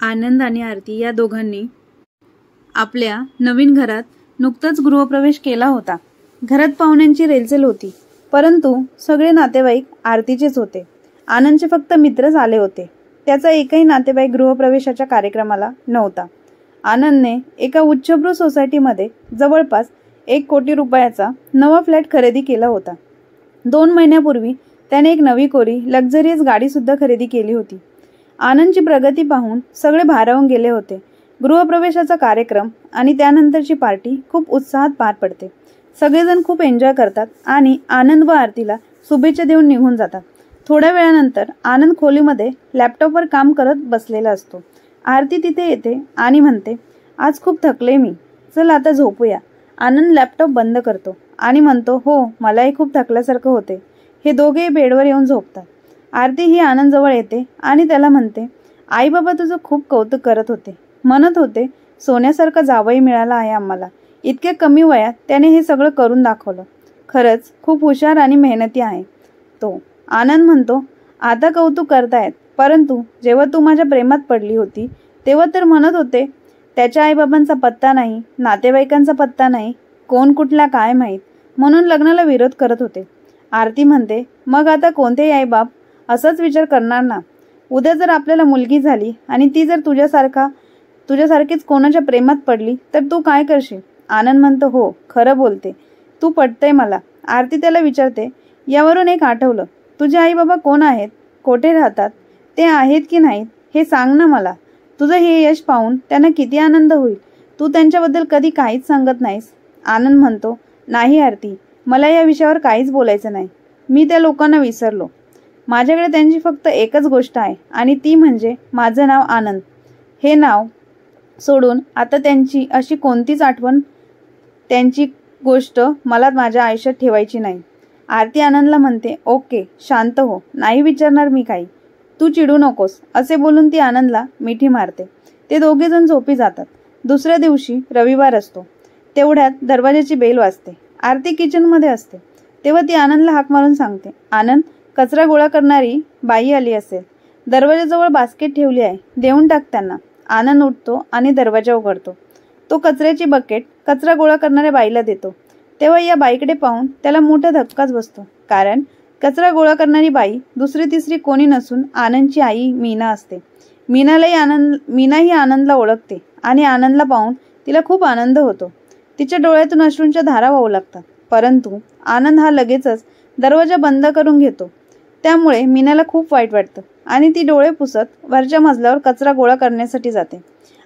आनंद आणि आरती या दोघांनी आपल्या नवीन घरात नुकताच गृहप्रवेश केला होता. घरात पाहुण्यांची रेलचेल होती, परंतु सगळे नातेवाईक आरतीचेच होते. आनंदचे फक्त मित्रच आले होते. त्याचा एकही नातेवाईक गृहप्रवेशाच्या कार्यक्रमाला नव्हता. आनंदने एका उच्चभ्रू सोसायटीमध्ये जवळपास 1 कोटी रुपयाचा नवा फ्लॅट खरेदी केला होता. 2 महिन्यापूर्वी त्याने एक नवी कोरी लक्झरियस गाडी सुद्धा खरेदी केली होती. आनंदची प्रगती पाहून सगळे भारावून गेले होते. गृहप्रवेशाचा कार्यक्रम आणि त्यानंतरची पार्टी खूप उत्साहात पार पडते. सगळेजण खूप एन्जॉय करतात आणि आनंद व आरतीला शुभेच्छा देऊन निघून जातात. थोड्या वेळानंतर आनंद खोलीमध्ये लॅपटॉपवर काम करत बसलेला असतो. आरती तिथे येते आणि म्हणते, आज खूप थकले मी, चल आता झोपूया. आनंद लॅपटॉप बंद करतो आणि म्हणतो, हो मलाही खूप थकल्यासारखं होते. हे दोघेही बेडवर येऊन झोपतात. आरती ही आनंद जवळ येते आणि त्याला म्हणते, आई बाबा तुझं खूप कौतुक करत होते, म्हणत होते सोन्यासारखा जावई मिळाला आहे आम्हाला. इतक्या कमी वयात त्याने हे सगळं करून दाखवलं. खरंच खूप हुशार आणि मेहनती आहे तो. आनंद म्हणतो, आता कौतुक करतायत, परंतु जेव्हा तू माझ्या प्रेमात पडली होती तेव्हा तर म्हणत होते त्याच्या आईबाबांचा पत्ता नाही, नातेवाईकांचा पत्ता नाही, कोण कुठला काय माहीत, म्हणून लग्नाला विरोध करत होते. आरती म्हणते, मग आता कोणतेही आईबाप असाच विचार करणार ना. उद्या जर आपल्याला मुलगी झाली आणि ती जर तुझ्यासारखीच कोणाच्या प्रेमात पडली तर तू काय करशील? आनंद म्हणतो, हो खरं बोलते, तू पटतंय मला. आरती त्याला विचारते, यावरून एक आठवलं, तुझे आई बाबा कोण आहेत, कोठे राहतात, ते आहेत की नाहीत हे सांग ना मला. तुझं हे यश पाहून त्यांना किती आनंद होईल. तू त्यांच्याबद्दल कधी काहीच सांगत नाहीस. आनंद म्हणतो, नाही आरती, मला या विषयावर काहीच बोलायचं नाही. मी त्या लोकांना विसरलो. माझ्याकडे त्यांची फक्त एकच गोष्ट आहे आणि ती म्हणजे माझं नाव आनंद. हे नाव सोडून आता त्यांची अशी कोणतीच आठवण, त्यांची गोष्ट मला माझ्या आयुष्यात ठेवायची नाही. आरती आनंदला म्हणते, ओके शांत हो, नाही विचारणार मी काही, तू चिडू नकोस, असे बोलून ती आनंदला मिठी मारते. ते दोघेजण झोपी जातात. दुसऱ्या दिवशी रविवार असतो. तेवढ्यात दरवाजाची बेल वाजते. आरती किचनमध्ये असते. तेव्हा ती आनंदला हाक मारून सांगते, आनंद, कचरा गोळा करणारी बाई आली असेल. दरवाजाजवळ बास्केट ठेवली आहे, देऊन टाक त्यांना. आनंद उठतो आणि दरवाजा उघडतो. तो कचऱ्याची बकेट कचरा गोळा करणाऱ्या बाईला देतो. तेव्हा या बाईकडे पाहून त्याला मोठा धक्काच बसतो, कारण कचरा गोळा करणारी बाई दुसरी तिसरी कोणी नसून आनंदची आई मीना असते. मीना ही आनंदला ओळखते आणि आनंदला पाहून तिला खूप आनंद होतो. तिच्या डोळ्यातून अश्रूंच्या धारा वाहू लागतात, परंतु आनंद हा लगेचच दरवाजा बंद करून घेतो. त्यामुळे मीनाला खूप वाईट वाटतं आणि ती डोळे पुसत वरच्या मजल्यावर कचरा गोळा करण्यासाठी जाते.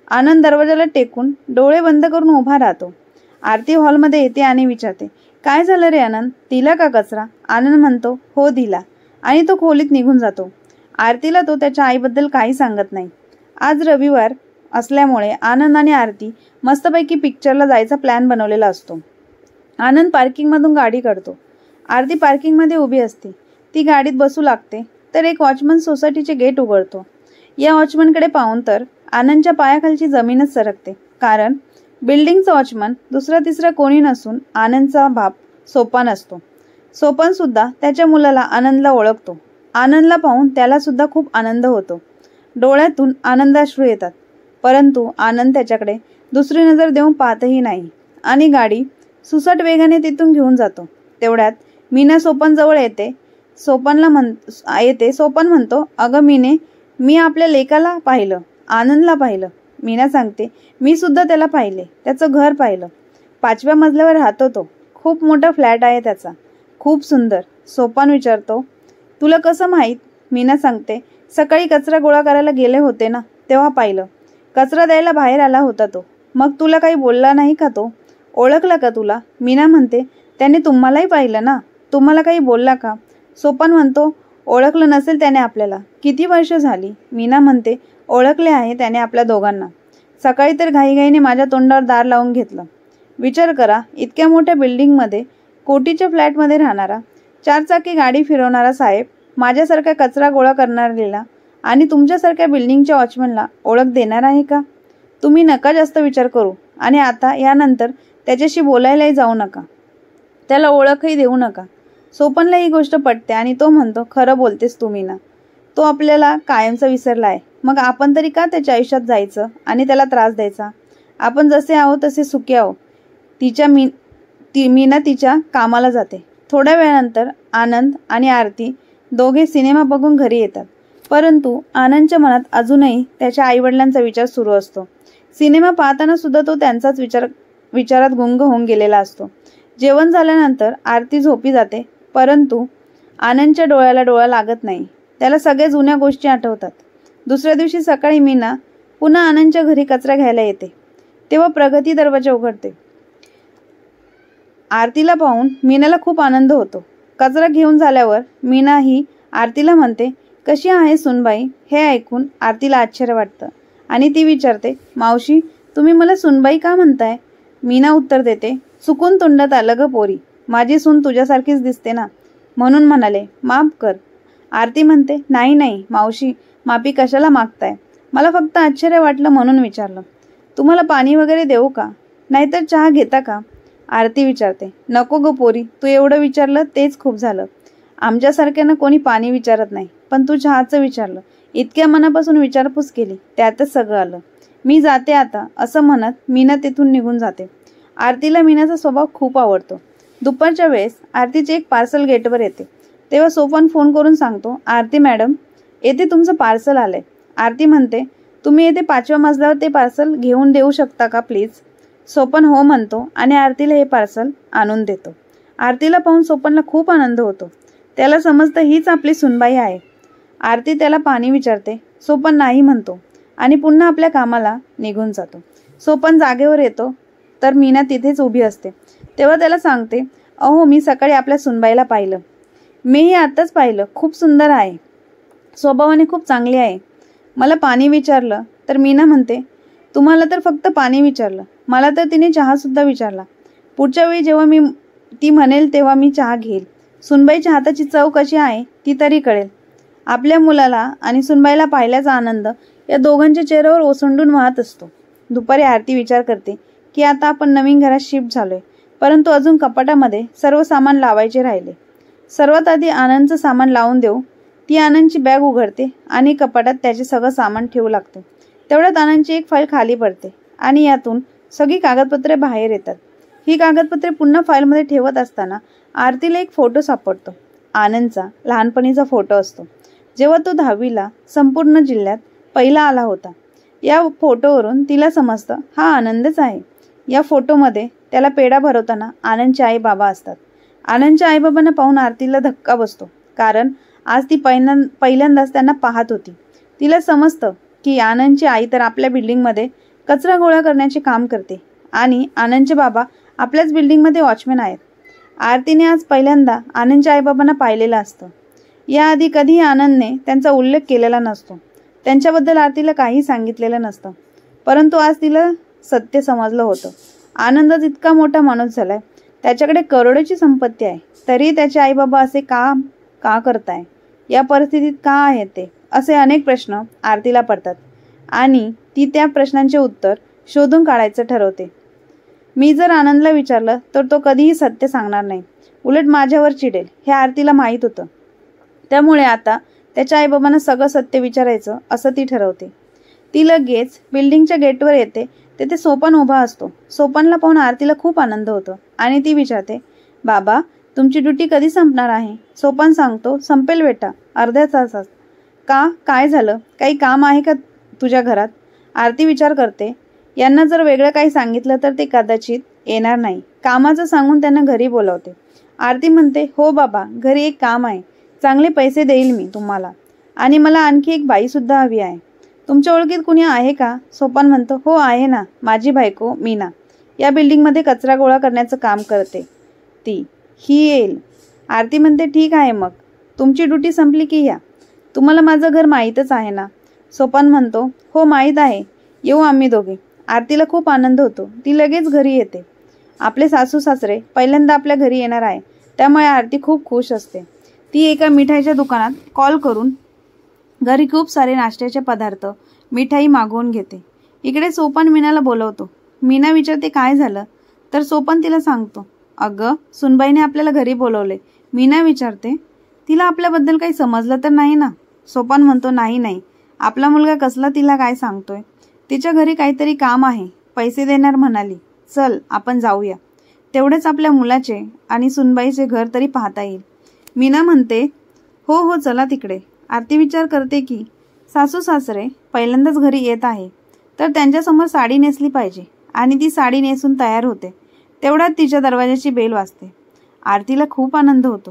आनंद दरवाजाला टेकून डोळे बंद करून उभा राहतो. आरती हॉलमध्ये येते आणि विचारते, काय झालं रे आनंद, दिला का कचरा? आनंद म्हणतो, हो दिला, आणि तो खोलीत निघून जातो. आरतीला तो त्याच्या आईबद्दल काही सांगत नाही. आज रविवार असल्यामुळे आनंद आणि आरती मस्तपैकी पिक्चरला जायचा प्लॅन बनवलेला असतो. आनंद पार्किंगमधून गाडी काढतो. आरती पार्किंगमध्ये उभी असते. ती गाडीत बसू लागते तर एक वॉचमन सोसायटीचे गेट उघडतो. या वॉचमनकडे पाहून तर आनंदच्या पायाखालची जमीनच सरकते, कारण बिल्डिंगचा वॉचमन दुसरा तिसरा कोणी नसून आनंदचा बाप सोपान असतो. सोपान सुद्धा त्याच्या मुलाला आनंदला ओळखतो. आनंदला पाहून त्याला सुद्धा खूप आनंद होतो. डोळ्यातून आनंदाश्रू येतात, परंतु आनंद त्याच्याकडे दुसरी नजर देऊन पाहतही नाही आणि गाडी सुसाट वेगाने तिथून घेऊन जातो. तेवढ्यात मीना सोपान जवळ येते. सोपान म्हणतो, अगं मीने, मी आपल्या लेकाला पाहिलं, आनंदला पाहिलं. मीना सांगते, मी सुद्धा त्याला पाहिले, त्याचं घर पाहिलं, 5व्या मजल्यावर राहतो तो, खूप मोठा फ्लॅट आहे त्याचा, खूप सुंदर. सोपान विचारतो, तुला कसं माहीत? मीना सांगते, सकाळी कचरा गोळा करायला गेले होते ना, तेव्हा पाहिलं. कचरा द्यायला बाहेर आला होता तो. मग तुला काही बोलला नाही का तो? ओळखला का तुला? मीना म्हणते, त्याने तुम्हालाही पाहिलं ना, तुम्हाला काही बोलला का? सोपान म्हणतो, ओळखलं नसेल त्याने आपल्याला, किती वर्ष झाली. मीना म्हणते, ओळखले आहे त्याने आपल्या दोघांना. सकाळी तर घाईघाईने माझ्या तोंडावर दार लावून घेतलं. विचार करा, इतक्या मोठ्या बिल्डिंगमध्ये, कोटीच्या फ्लॅटमध्ये राहणारा, 4 चाकी गाडी फिरवणारा साहेब माझ्यासारख्या कचरा गोळा करणारीला आणि तुमच्यासारख्या बिल्डिंगच्या वॉचमनला ओळख देणार आहे का? तुम्ही नका जास्त विचार करू आणि आता यानंतर त्याच्याशी बोलायलाही जाऊ नका, त्याला ओळखही देऊ नका. सोपानला ही गोष्ट पटते आणि तो म्हणतो, खरं बोलतेस तू मीना, तो आपल्याला कायमचा विसरला आहे. मग आपण तरी का त्याच्या आयुष्यात जायचं आणि त्याला त्रास द्यायचा? आपण जसे आहोत तसे सुखी आहोत. मीना तिच्या कामाला जाते. थोड्या वेळानंतर आनंद आणि आरती दोघे सिनेमा बघून घरी येतात. परंतु आनंदच्या मनात अजूनही त्याच्या आईवडिलांचा विचार सुरू असतो. सिनेमा पाहताना सुद्धा तो त्यांचाच विचारात गुंग होऊन गेलेला असतो. जेवण झाल्यानंतर आरती झोपी जाते. परंतु आनंदच्या डोळ्याला डोळा लागत नाही. त्याला सगळ्या जुन्या गोष्टी आठवतात. दुसऱ्या दिवशी सकाळी मीना पुन्हा आनंदच्या घरी कचरा घ्यायला येते. तेव्हा प्रगती दरवाजा उघडते. आरतीला पाहून मीनाला खूप आनंद होतो. कचरा घेऊन झाल्यावर मीना ही आरतीला म्हणते, कशी आहे सुनबाई? हे ऐकून आरतीला आश्चर्य वाटतं आणि ती विचारते, मावशी तुम्ही मला सुनबाई का म्हणताय? मीना उत्तर देते, चुकून तोंडात आलं ग पोरी, माझी सून तुझ्यासारखीच दिसते ना, म्हणून म्हणाले, माफ कर. आरती म्हणते, नाही नाही मावशी, माफी कशाला मागताय? मला फक्त आश्चर्य वाटलं म्हणून विचारलं. तुम्हाला पाणी वगैरे देऊ का? नाहीतर चहा घेता का? आरती विचारते, नको ग पोरी, तू एवढं विचारलं तेच खूप झालं. आमच्यासारख्यांना कोणी पाणी विचारत नाही, पण तू चहाचं विचारलं. इतक्या मनापासून विचारपूस केली, त्यातच सगळं आलं. मी जाते आता, असं म्हणत मीना तिथून निघून जाते. आरतीला मीनाचा स्वभाव खूप आवडतो. दुपारच्या वेळेस आरतीचे एक पार्सल गेटवर येते. तेव्हा सोपान फोन करून सांगतो, आरती मॅडम येथे तुमचं पार्सल आलंय. आरती म्हणते, तुम्ही येथे 5व्या मजल्यावर ते पार्सल घेऊन देऊ शकता का प्लीज? सोपन हो म्हणतो आणि आरतीला हे पार्सल आणून देतो. आरतीला पाहून सोपनला खूप आनंद होतो. त्याला समजतं हीच आपली सुनबाई आहे. आरती त्याला पाणी विचारते. सोपन नाही म्हणतो आणि पुन्हा आपल्या कामाला निघून जातो. सोपन जागेवर येतो तर मीना तिथेच उभी असते. तेव्हा त्याला सांगते, अहो मी सकाळी आपल्या सुनबाईला पाहिलं. मीही आत्ताच पाहिलं, खूप सुंदर आहे, स्वभावाने खूप चांगली आहे. मला पाणी विचारलं तर मीना म्हणते, तुम्हाला तर फक्त पाणी विचारलं, मला तर तिने चहा सुद्धा विचारला. पुढच्या वेळी जेव्हा ती म्हणेल तेव्हा मी चहा घेईल. सुनबाईच्या हाताची चव कशी आहे ती तरी कळेल. आपल्या मुलाला आणि सुनबाईला पाहिल्याचा आनंद या दोघांच्या चेहऱ्यावर ओसंडून वाहत असतो. दुपारी आरती विचार करते की आता आपण नवीन घरात शिफ्ट झालोय, परंतु अजून कपाटामध्ये सर्व सामान लावायचे राहिले. सर्वात आधी आनंदचं सामान लावून देऊ. ती आनंदची बॅग उघडते आणि कपाटात त्याचे सगळं सामान ठेवू लागते. तेवढ्यात आनंदची एक फाईल खाली पडते आणि यातून सगळी कागदपत्रे बाहेर येतात. ही कागदपत्रे पुन्हा फाईलमध्ये ठेवत असताना आरतीला एक फोटो सापडतो. आनंदचा लहानपणीचा फोटो असतो, जेव्हा तो 10वीला संपूर्ण जिल्ह्यात पहिला आला होता. या फोटोवरून तिला समजतं हा आनंदच आहे. या फोटोमध्ये त्याला पेढा भरवताना आनंदचे आई बाबा असतात. आनंदच्या आईबाबांना पाहून आरतीला धक्का बसतो, कारण आज ती पहिल्यांदाच त्यांना पाहत होती. तिला समजतं की आनंदची आई तर आपल्या बिल्डिंगमध्ये कचरा गोळा करण्याचे काम करते आणि आनंदचे बाबा आपल्याच बिल्डिंगमध्ये वॉचमॅन आहेत. आरतीने आज पहिल्यांदा आनंदच्या आईबाबांना पाहिलेलं असतं. याआधी कधीही आनंदने त्यांचा उल्लेख केलेला नसतो. त्यांच्याबद्दल आरतीला काही सांगितलेलं नसतं. परंतु आज तिला सत्य समजलं होतं. आनंदच इतका मोठा माणूस झालाय, त्याच्याकडे करोडोची संपत्ती आहे, तरी त्याचे आईबाबा असे का करताय, या परिस्थितीत का आहेत ते, असे अनेक प्रश्न आरतीला पडतात आणि ती त्या प्रश्नांचे उत्तर शोधून काढायचं ठरवते. मी जर आनंदला विचारलं तर तो कधीही सत्य सांगणार नाही, उलट माझ्यावर चिडेल, हे आरतीला माहीत होतं. त्यामुळे आता त्याच्या आईबाबांना सगळं सत्य विचारायचं असं ती ठरवते. ती लगेच बिल्डिंगच्या गेटवर येते. तेथे सोपान उभा असतो. सोपानला पाहून आरतीला खूप आनंद होतो आणि ती विचारते, बाबा तुमची ड्युटी कधी संपणार आहे? सोपान सांगतो, संपेल बेटा, अर्ध्या तासात. का, काय झालं? काही काम आहे का तुझ्या घरात? आरती विचार करते, यांना जर वेगळं काही सांगितलं तर ते कदाचित येणार नाही. कामाचं सांगून त्यांना घरी बोलावते. आरती म्हणते, हो बाबा, घरी एक काम आहे, चांगले पैसे देईल मी तुम्हाला, आणि मला आणखी एक बाई सुद्धा हवी आहे. तुमच्या ओळखीत कुणी आहे का? सोपान म्हणतो, हो आहे ना, माझी बायको मीना या बिल्डिंगमध्ये कचरा गोळा करण्याचं काम करते, ही येईल. आरती म्हणते, ठीक आहे, मग तुमची ड्युटी संपली की या. तुम्हाला माझं घर माहीतच आहे ना? सोपान म्हणतो, हो माहीत आहे, येऊ आम्ही दोघे. आरतीला खूप आनंद होतो. ती लगेच घरी येते. आपले सासू सासरे पहिल्यांदा आपल्या घरी येणार आहे, त्यामुळे आरती खूप खुश असते. ती एका मिठाईच्या दुकानात कॉल करून घरी खूप सारे नाश्त्याचे पदार्थ, मिठाई मागवून घेते. इकडे सोपान मीनाला बोलवतो. मीना विचारते, काय झालं? तर सोपान तिला सांगतो, अगं सुनबाईने आपल्याला घरी बोलवले. मीना विचारते, तिला आपल्याबद्दल काही समजलं तर नाही ना? सोपान म्हणतो, नाही, आपला मुलगा कसला तिला काय सांगतोय. तिच्या घरी काहीतरी काम आहे, पैसे देणार म्हणाली. चल आपण जाऊया, तेवढेच आपल्या मुलाचे आणि सुनबाईचे घर तरी पाहता येईल. मीना म्हणते, हो हो चला तिकडे. आरती विचार करते की सासू सासरे पहिल्यांदाच घरी येत आहे तर त्यांच्यासमोर साडी नेसली पाहिजे आणि ती साडी नेसून तयार होते. तेवढ्यात तिच्या दरवाजाची बेल वाजते. आरतीला खूप आनंद होतो.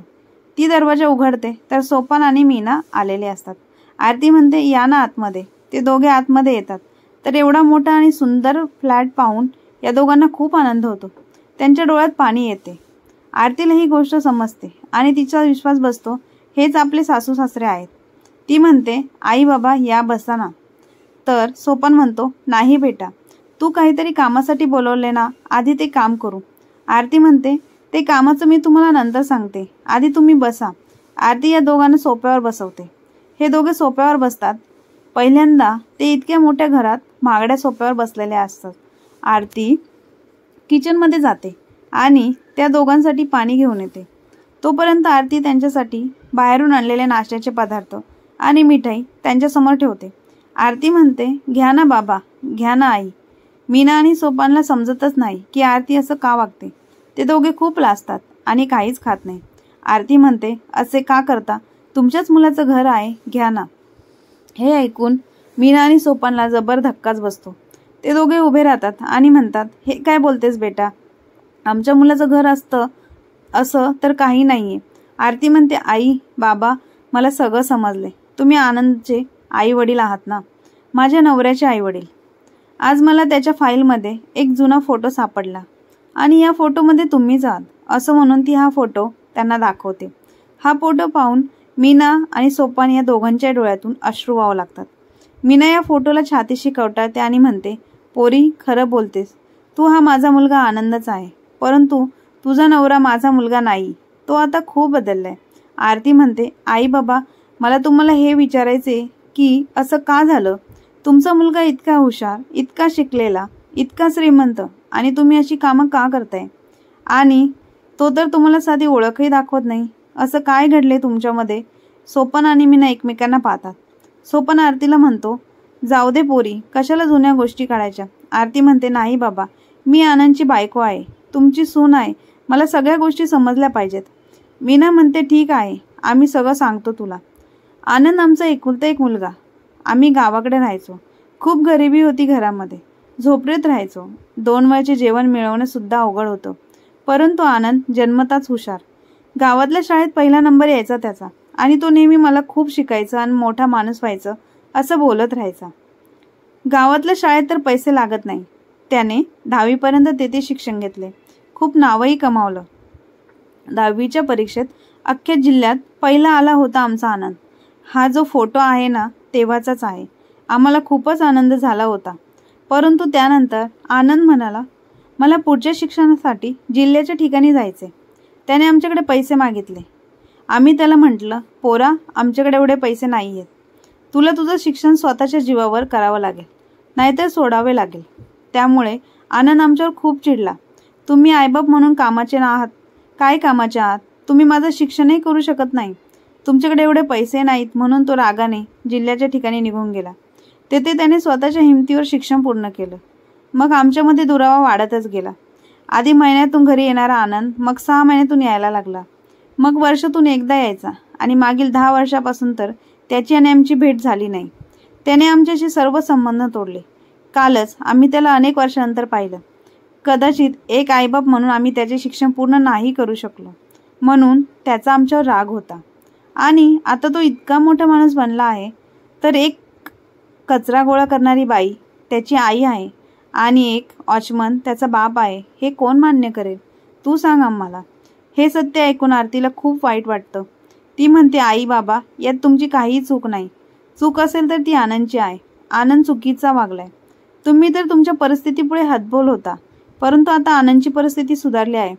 ती दरवाजा उघडते तर सोपान आणि मीना आलेले असतात. आरती म्हणते, या ना आतमध्ये. ते दोघे आतमध्ये येतात तर एवढा मोठा आणि सुंदर फ्लॅट पाहून या दोघांना खूप आनंद होतो. त्यांच्या डोळ्यात पाणी येते. आरतीला ही गोष्ट समजते आणि तिचा विश्वास बसतो, हेच आपले सासू सासरे आहेत. ती म्हणते, आई बाबा या बसा ना. तर सोपान म्हणतो, नाही बेटा, तू काहीतरी कामासाठी बोलवले ना, आधी ते काम करू. आरती म्हणते, ते कामाचं मी तुम्हाला नंतर सांगते, आधी तुम्ही बसा. आरती या दोघांना सोप्यावर बसवते. हे दोघे सोप्यावर बसतात. पहिल्यांदा ते इतक्या मोठ्या घरात महागड्या सोप्यावर बसलेले असतात. आरती किचनमध्ये जाते आणि त्या दोघांसाठी पाणी घेऊन येते. तोपर्यंत आरती त्यांच्यासाठी बाहेरून आणलेले नाश्त्याचे पदार्थ आणि मिठाई त्यांच्यासमोर ठेवते. आरती म्हणते, घ्या ना बाबा, घ्या ना आई. मीना आणि सोपानला समजतच नाही की आरती असं का वागते. ते दोघे खूप लाजतात आणि काहीच खात नाही. आरती म्हणते, असे का करता, तुमच्याच मुलाचं घर आहे, घ्या ना. हे ऐकून मीना आणि सोपानला जबर धक्काच बसतो. ते दोघे उभे राहतात आणि म्हणतात, हे काय बोलतेस बेटा, आमच्या मुलाचं घर असतं असं तर काही नाहीये. आरती म्हणते, आई बाबा, मला सगळं समजले. तुम्ही आनंदचे आई वडील आहात ना, माझ्या नवऱ्याचे आई वडील. आज मला त्याच्या फाईलमध्ये एक जुना फोटो सापडला आणि या फोटोमध्ये तुम्हीच आहात असं म्हणून ती हा फोटो त्यांना दाखवते. हा फोटो पाहून मीना आणि सोपान या दोघांच्या डोळ्यातून अश्रू वाहू लागतात. मीना या फोटोला छातीशी कवटाळते आणि म्हणते, पोरी, खरं बोलतेस. तू हा माझा मुलगा आनंदच आहे, परंतु तुझा नवरा माझा मुलगा नाही. तो आता खूप बदललाय. आरती म्हणते, आई बाबा, मला तुम्हाला हे विचारायचे की असं का झालं. तुमचा मुलगा इतका हुशार, इतका शिकलेला, इतका श्रीमंत, आणि तुम्ही अशी कामं का करताय. आणि तो तर तुम्हाला साधी ओळखही दाखवत नाही. असं काय घडले तुमच्यामध्ये. सोपान आणि मीना एकमेकांना पाहतात. सोपान आरतीला म्हणतो, जाऊ दे पोरी, कशाला जुन्या गोष्टी काढायच्या. आरती म्हणते, नाही बाबा, मी आनंदची बायको आहे, तुमची सून आहे, मला सगळ्या गोष्टी समजल्या पाहिजेत. मीना म्हणते, ठीक आहे, आम्ही सगळं सांगतो तुला. आनंद आमचा एकुलता एक मुलगा. आम्ही गावाकडे राहायचो. खूप गरिबी होती घरामध्ये. झोपडीत राहायचो. 2 वेळचे जेवण मिळवणं सुद्धा अवघड होतं. परंतु आनंद जन्मताच हुशार. गावातल्या शाळेत पहिला नंबर यायचा त्याचा आणि तो नेहमी मला खूप शिकायचा आणि मोठा माणूस व्हायचं असं बोलत राहायचा. गावातल्या शाळेत तर पैसे लागत नाही. त्याने 10वी पर्यंत तेथे शिक्षण घेतले. खूप नावही कमावलं. 10वीच्या परीक्षेत अख्ख्या जिल्ह्यात पहिला आला होता आमचा आनंद. हा जो फोटो आहे ना, तेव्हाचाच आहे. आम्हाला खूपच आनंद झाला होता. परंतु त्यानंतर आनंद म्हणाला, मला पुढच्या शिक्षणासाठी जिल्ह्याच्या ठिकाणी जायचे. त्याने आमच्याकडे पैसे मागितले. आम्ही त्याला म्हटलं, पोरा, आमच्याकडे एवढे पैसे नाही आहेत. तुला तुझं शिक्षण स्वतःच्या जीवावर करावं लागेल, नाहीतर सोडावे लागेल. त्यामुळे आनंद आमच्यावर खूप चिडला. तुम्ही आईबाप म्हणून कामाचे आहात. काय कामाचे आहात. तुम्ही माझं शिक्षणही करू शकत नाही. तुमच्याकडे एवढे पैसे नाहीत म्हणून तो रागाने जिल्ह्याच्या ठिकाणी निघून गेला. तेथे त्याने स्वतःच्या हिमतीवर शिक्षण पूर्ण केलं. मग आमच्यामध्ये दुरावा वाढतच गेला. आधी महिन्यातून घरी येणारा आनंद मग 6 महिन्यातून यायला लागला. मग वर्षातून एकदा यायचा आणि मागील 10 वर्षापासून तर त्याची आणि आमची भेट झाली नाही. त्याने आमच्याशी सर्व संबंध तोडले. कालच आम्ही त्याला अनेक वर्षानंतर पाहिलं. कदाचित एक आईबाप म्हणून आम्ही त्याचे शिक्षण पूर्ण नाही करू शकलो म्हणून त्याचा आमच्यावर राग होता. आणि आता तो इतका मोठा माणूस बनला आहे तर एक कचरा गोळा करणारी बाई त्याची आई आहे आणि एक वॉचमन त्याचा बाप आहे, हे कोण मान्य करेल. तू सांग आम्हाला. हे सत्य ऐकून आरतीला खूप वाईट वाटतं. ती म्हणते, आई बाबा, यात तुमची काहीही चूक नाही. चूक असेल तर ती आनंदची आहे. आनंद चुकीचा वागलाय. तुम्ही तर तुमच्या परिस्थितीपुढे हतबल होता. परंतु आता आनंदची परिस्थिती सुधारली आहे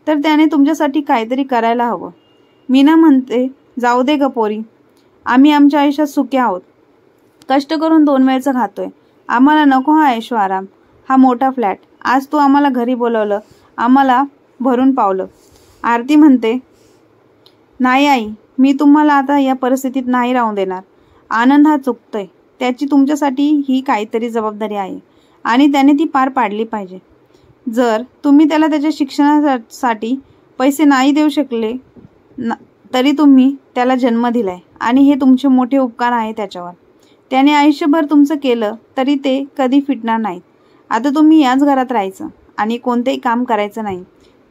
तर त्याने तुमच्यासाठी काहीतरी करायला हवं. मीना म्हणते, जाऊ दे ग पोरी, आम्ही आमच्या आयुष्यात सुखी आहोत. कष्ट करून 2 वेळचं खातोय. आम्हाला नको हा ऐशो आराम, हा मोठा फ्लॅट. आज तू आम्हाला घरी बोलवलं, आम्हाला भरून पावलं. आरती म्हणते, नाही आई, मी तुम्हाला आता या परिस्थितीत नाही राहून देणार. आनंद हा चुकतोय. त्याची तुमच्यासाठी ही काहीतरी जबाबदारी आहे आणि त्याने ती पार पाडली पाहिजे. जर तुम्ही त्याला त्याच्या शिक्षणासाठी पैसे नाही देऊ शकले तरी तुम्ही त्याला जन्म दिलाय आणि हे तुमचे मोठे उपकार आहे त्याच्यावर. त्याने आयुष्यभर तुमचं केलं तरी ते कधी फिटणार नाहीत. आता तुम्ही याच घरात राहायचं आणि कोणतेही काम करायचं नाही.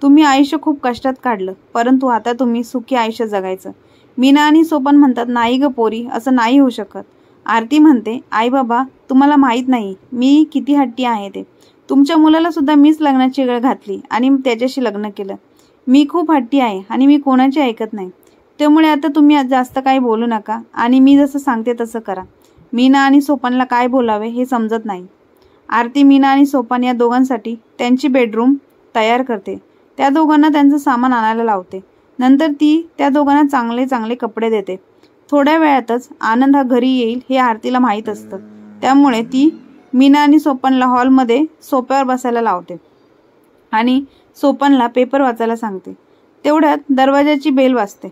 तुम्ही आयुष्य खूप कष्टात काढलं, परंतु आता तुम्ही सुखी आयुष्य जगायचं. मीना आणि सोपान म्हणतात, नाही ग पोरी, असं नाही होऊ शकत. आरती म्हणते, आई बाबा तुम्हाला माहीत नाही मी किती हट्टी आहे ते. तुमच्या मुलाला सुद्धा मीच लग्नाची वेळ घातली आणि त्याच्याशी लग्न केलं. मी खूप हट्टी आहे आणि मी कोणाची ऐकत नाही. त्यामुळे आता तुम्ही जास्त काही बोलू नका आणि मी जसं सांगते तसं करा. मीना आणि सोपानला काय बोलावे हे समजत नाही. आरती मीना आणि सोपान या दोघांसाठी त्यांची बेडरूम तयार करते. त्या दोघांना त्यांचं सामान आणायला लावते. नंतर ती त्या दोघांना चांगले चांगले कपडे देते. थोड्या वेळातच आनंद हा घरी येईल हे आरतीला माहीत असतं. त्यामुळे ती मीना आणि सोपानला हॉलमध्ये सोफ्यावर बसायला लावते आणि सोपानला पेपर वाचायला सांगते. तेवढ्यात दरवाजाची बेल वाजते.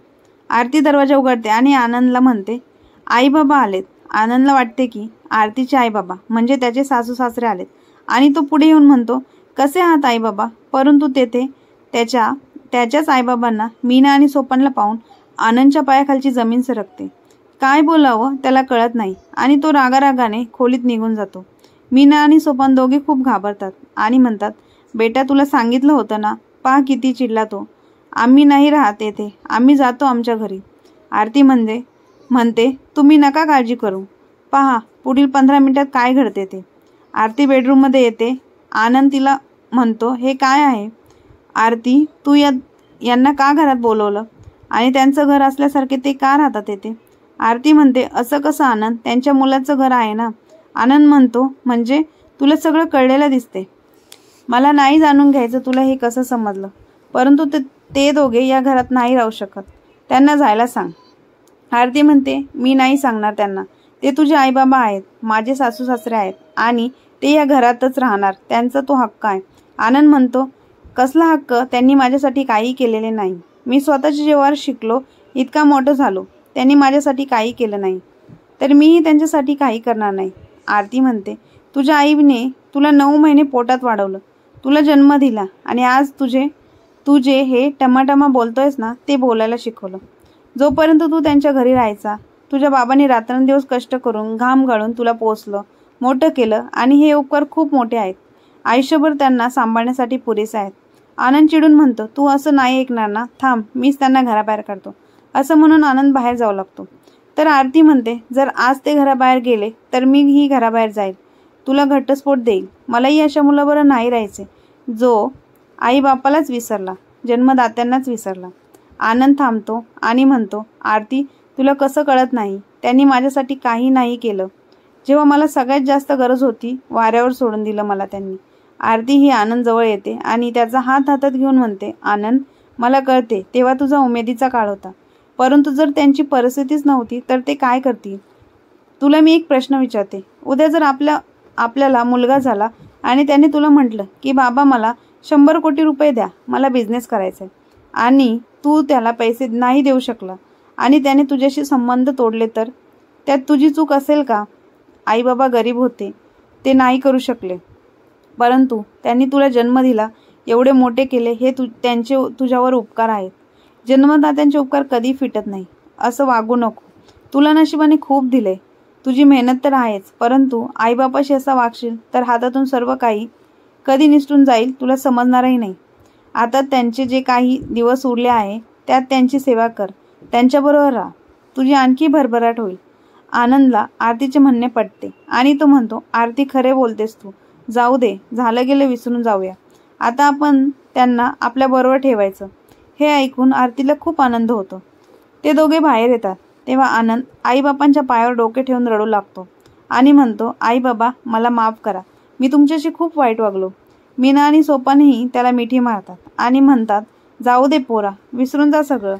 आरती दरवाजा उघडते आणि आनंदला म्हणते, आई बाबा आलेत. आनंदला वाटते की आरतीचे आई बाबा म्हणजे त्याचे सासू सासरे आलेत आणि तो पुढे येऊन म्हणतो, कसे आहात आई बाबा. परंतु तेथे त्याच्याच आईबाबांना मीना आणि सोपानला पाहून आनंदच्या पायाखालची जमीन सरकते. काय बोलावं त्याला कळत नाही आणि तो रागारागाने खोलीत निघून जातो. मीना आणि सोपान दोघे खूप घाबरतात आणि म्हणतात, बेटा तुला सांगितलं होतं ना, पहा किती चिडला तो. आम्ही नाही राहत येथे, आम्ही जातो आमच्या घरी. आरती म्हणते तुम्ही नका काळजी करू, पहा पुढील 15 मिनिटात काय घडते ते. आरती बेडरूममध्ये येते. आनंद तिला म्हणतो, हे काय आहे आरती, तू यांना का घरात बोलवलं आणि त्यांचं घर असल्यासारखे ते का राहतात येते. आरती म्हणते, असं कसं आनंद, त्यांच्या मुलाचं घर आहे ना. आनंद म्हणतो, म्हणजे तुला सगळं कळलेलं दिसते. मला नाही जाणून घ्यायचं तुला हे कसं समजलं, परंतु ते दोघे या घरात नाही राहू शकत. त्यांना जायला सांग. आरती म्हणते, मी नाही सांगणार त्यांना. ते तुझे आईबाबा आहेत, माझे सासू सासरे आहेत आणि ते या घरातच राहणार. त्यांचा तो हक्क आहे. आनंद म्हणतो, कसला हक्क, त्यांनी माझ्यासाठी काही केलेले नाही. मी स्वतःच्या जीवावर शिकलो, इतका मोठं झालो, त्यांनी माझ्यासाठी काही केलं नाही तर मीही त्यांच्यासाठी काही करणार नाही. आरती म्हणते, तुझ्या आईने तुला 9 महिने पोटात वाढवलं, तुला जन्म दिला आणि आज तुझे हे टमाटमा बोलतोयस ना ते बोलायला शिकवलं. जोपर्यंत तू त्यांच्या घरी राहायचा, तुझ्या बाबांनी रात्रंदिवस कष्ट करून घाम गाळून तुला पोसलं, मोठं केलं आणि हे उपकार खूप मोठे आहेत. आयुष्यभर त्यांना सांभाळण्यासाठी पुरेसे आहेत. आनंद चिडून म्हणतो, तू असं नाही ऐकणार ना, थांब मीच त्यांना घराबाहेर काढतो. असं म्हणून आनंद बाहेर जाऊ लागतो. तर आरती म्हणते, जर आज ते घराबाहेर गेले तर मीही घराबाहेर जाईल, तुला घटस्फोट देईल. मलाही अशा मुलाबरोबर नाही राहायचे जो आई बापालाच विसरला, जन्मदात्यांनाच विसरला. आनंद थांबतो आणि म्हणतो, आरती तुला कसं कळत नाही, त्यांनी माझ्यासाठी काही नाही केलं. जेव्हा मला सगळ्यात जास्त गरज होती वाऱ्यावर सोडून दिलं मला त्यांनी. आरती ही आनंद जवळ येते आणि त्याचा हात हातात घेऊन म्हणते, आनंद मला कळते तेव्हा तुझा उमेदीचा काळ होता, परंतु जर त्यांची परिस्थितीच नव्हती तर ते काय करतील. तुला मी एक प्रश्न विचारते, उद्या जर आपल्याला मुलगा झाला आणि त्याने तुला म्हटलं की बाबा मला 100 कोटी रुपये द्या, मला बिझनेस करायचा आहे, आणि तू त्याला पैसे नाही देऊ शकला आणि त्याने तुझ्याशी संबंध तोडले, तर त्यात तुझी चूक असेल का. आई बाबा गरीब होते, ते नाही करू शकले, परंतु त्यांनी तुला जन्म दिला, एवढे मोठे केले, हे त्यांचे तुझ्यावर उपकार आहेत. जन्मदात्यांचे उपकार कधी फिटत नाही. असं वागू नको. तुला नशिबाने खूप दिले, तुझी मेहनत तर आहेच, परंतु आईबापाशी असा वागशील तर हातातून सर्व काही कधी निसटून जाईल तुला समजणारही नाही. आता त्यांचे जे काही दिवस उरले आहे त्यात त्यांची सेवा कर, त्यांच्याबरोबर राहा, तुझी आणखी भरभराट होईल. आनंदला आरतीचे म्हणणे पटते आणि तो म्हणतो, आरती खरे बोलतेस तू, जाऊ दे, झालं गेलं विसरून जाऊया. आता आपण त्यांना आपल्या बरोबर ठेवायचं. हे ऐकून आरतीला खूप आनंद होतो. ते दोघे बाहेर येतात तेव्हा आनंद आईबापांच्या पायावर डोके ठेवून रडू लागतो आणि म्हणतो, आई बाबा मला माफ करा, मी तुमच्याशी खूप वाईट वागलो. मीना आणि सोपानही त्याला मिठी मारतात आणि म्हणतात, जाऊ दे पोरा, विसरून जा सगळं.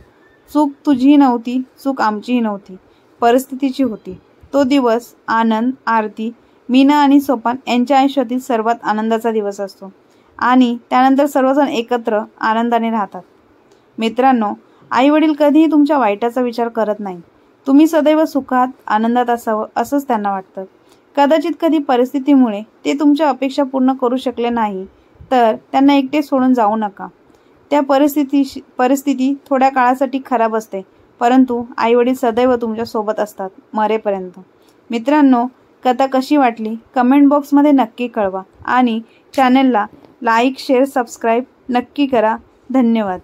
चूक तुझीही नव्हती, चूक आमचीही नव्हती, परिस्थितीची होती. तो दिवस आनंद, आरती, मीना आणि सोपान यांच्या आयुष्यातील सर्वात आनंदाचा दिवस असतो आणि त्यानंतर सर्वजण एकत्र आनंदाने राहतात. मित्रांनो, आई वडील कधीही तुमच्या वाईटाचा विचार करत नाही. तुम्ही सदैव सुखात आनंदात असावं असंच त्यांना वाटतं. कदाचित कधी परिस्थितीमुळे ते तुमच्या अपेक्षा पूर्ण करू शकले नाही तर त्यांना एकटे सोडून जाऊ नका. त्या परिस्थिती थोड्या काळासाठी खराब असते, परंतु आईवडील सदैव तुमच्या सोबत असतात मरेपर्यंत. मित्रांनो, कथा कशी वाटली कमेंट बॉक्समध्ये नक्की कळवा आणि चॅनलला लाईक, शेअर, सबस्क्राईब नक्की करा. धन्यवाद.